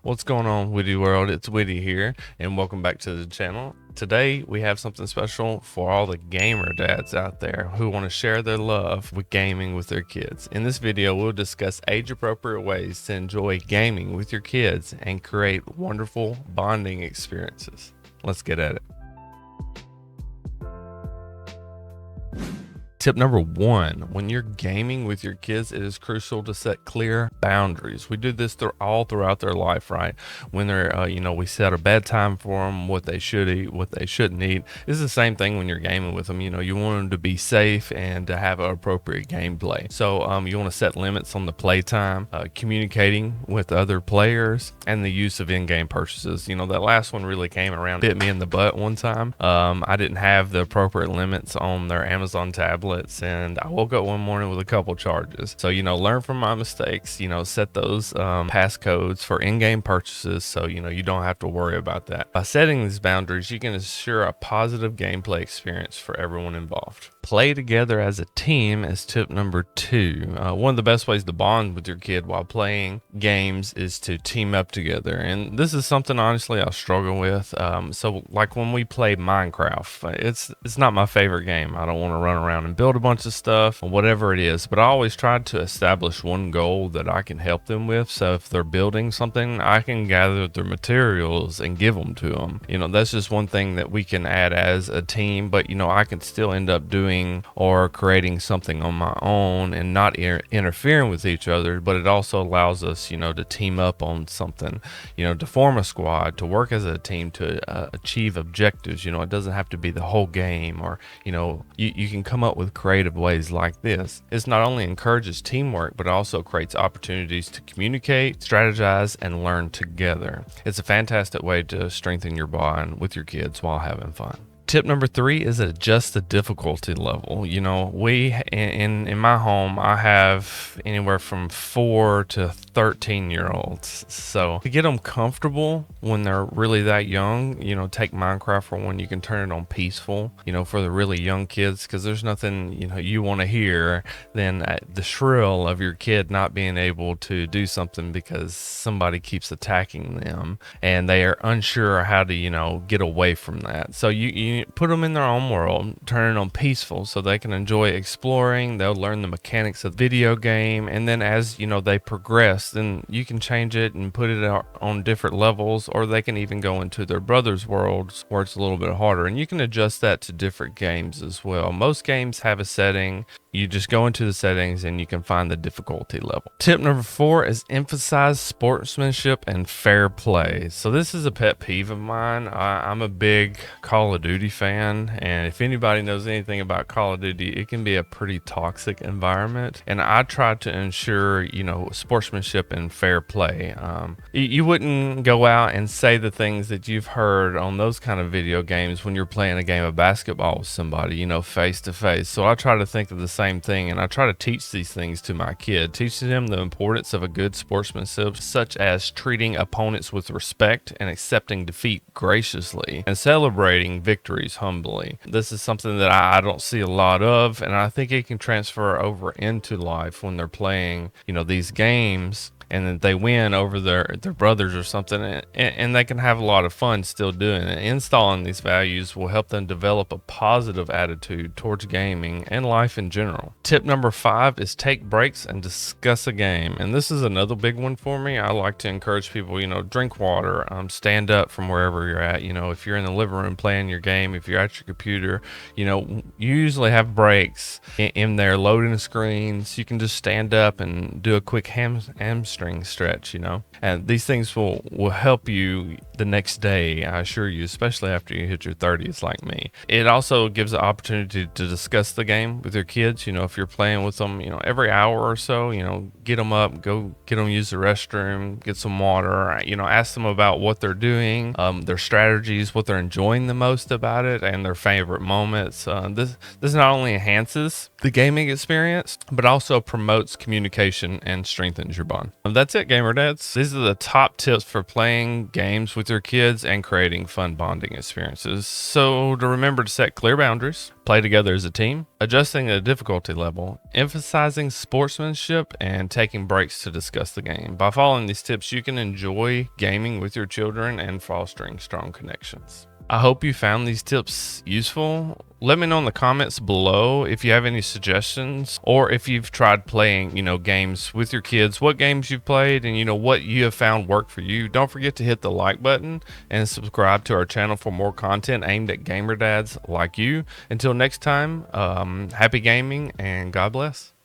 What's going on, Witty World? It's Witty here, and welcome back to the channel. Today, we have something special for all the gamer dads out there who want to share their love with gaming with their kids. In this video, we'll discuss age-appropriate ways to enjoy gaming with your kids and create wonderful bonding experiences. Let's get at it. Tip number one, when you're gaming with your kids, it is crucial to set clear boundaries. We do this all throughout their life, right? When they're, we set a bedtime for them, what they should eat, what they shouldn't eat. It's the same thing when you're gaming with them. You want them to be safe and to have appropriate gameplay. So you want to set limits on the playtime, communicating with other players, and the use of in-game purchases. That last one really came around, bit me in the butt one time. I didn't have the appropriate limits on their Amazon tablet, and I woke up one morning with a couple charges. So learn from my mistakes. Set those passcodes for in-game purchases, so you don't have to worry about that. By setting these boundaries, you can ensure a positive gameplay experience for everyone involved. Play together as a team is tip number two. One of the best ways to bond with your kid while playing games is to team up together, and this is something honestly I struggle with. So like when we play Minecraft, it's not my favorite game. I don't want to run around and build a bunch of stuff or whatever it is, but I always try to establish one goal that I can help them with. So if they're building something, I can gather their materials and give them to them. That's just one thing that we can add as a team, but I can still end up doing or creating something on my own and not interfering with each other. But it also allows us to team up on something, to form a squad, to work as a team, to achieve objectives. It doesn't have to be the whole game, or you can come up with creative ways like this. This not only encourages teamwork, but also creates opportunities to communicate, strategize, and learn together. It's a fantastic way to strengthen your bond with your kids while having fun. Tip number three is adjust the difficulty level. We in my home, I have anywhere from 4 to 13-year-olds. So to get them comfortable when they're really that young, take Minecraft for one. You can turn it on peaceful, for the really young kids, because there's nothing, you want to hear than the shrill of your kid not being able to do something because somebody keeps attacking them and they are unsure how to, get away from that. So you put them in their own world, turn it on peaceful so they can enjoy exploring. They'll learn the mechanics of the video game, and then as they progress, then you can change it and put it out on different levels, or they can even go into their brother's worlds where it's a little bit harder, and you can adjust that to different games as well. Most games have a setting. You just go into the settings and you can find the difficulty level. Tip number four is emphasize sportsmanship and fair play. So this is a pet peeve of mine. I'm a big Call of Duty fan, and if anybody knows anything about Call of Duty, it can be a pretty toxic environment, and I try to ensure sportsmanship and fair play. You wouldn't go out and say the things that you've heard on those kind of video games when you're playing a game of basketball with somebody, face to face. So I try to think of the same thing, and I try to teach these things to my kid, teaching them the importance of a good sportsmanship, such as treating opponents with respect and accepting defeat graciously and celebrating victories humbly. This is something that I don't see a lot of, and I think it can transfer over into life when they're playing these games, and then they win over their brothers or something, and they can have a lot of fun still doing it. Installing these values will help them develop a positive attitude towards gaming and life in general. Tip number five is take breaks and discuss a game, and this is another big one for me. I like to encourage people, drink water, stand up from wherever you're at. If you're in the living room playing your game, if you're at your computer, you usually have breaks in there loading the screens. You can just stand up and do a quick hamstring stretch, and these things will help you the next day, I assure you, especially after you hit your 30s like me. It also gives the opportunity to discuss the game with your kids. If you're playing with them, every hour or so, get them up, go get them use the restroom, get some water, ask them about what they're doing, their strategies, what they're enjoying the most about it, and their favorite moments. This not only enhances the gaming experience, but also promotes communication and strengthens your bond. That's it, gamer dads. These are the top tips for playing games with your kids and creating fun bonding experiences. So to remember to set clear boundaries, play together as a team, adjusting the difficulty level, emphasizing sportsmanship, and taking breaks to discuss the game. By following these tips, you can enjoy gaming with your children and fostering strong connections. I hope you found these tips useful. Let me know in the comments below if you have any suggestions, or if you've tried playing, games with your kids, what games you've played, and what you have found work for you. Don't forget to hit the like button and subscribe to our channel for more content aimed at gamer dads like you. Until next time, happy gaming and God bless.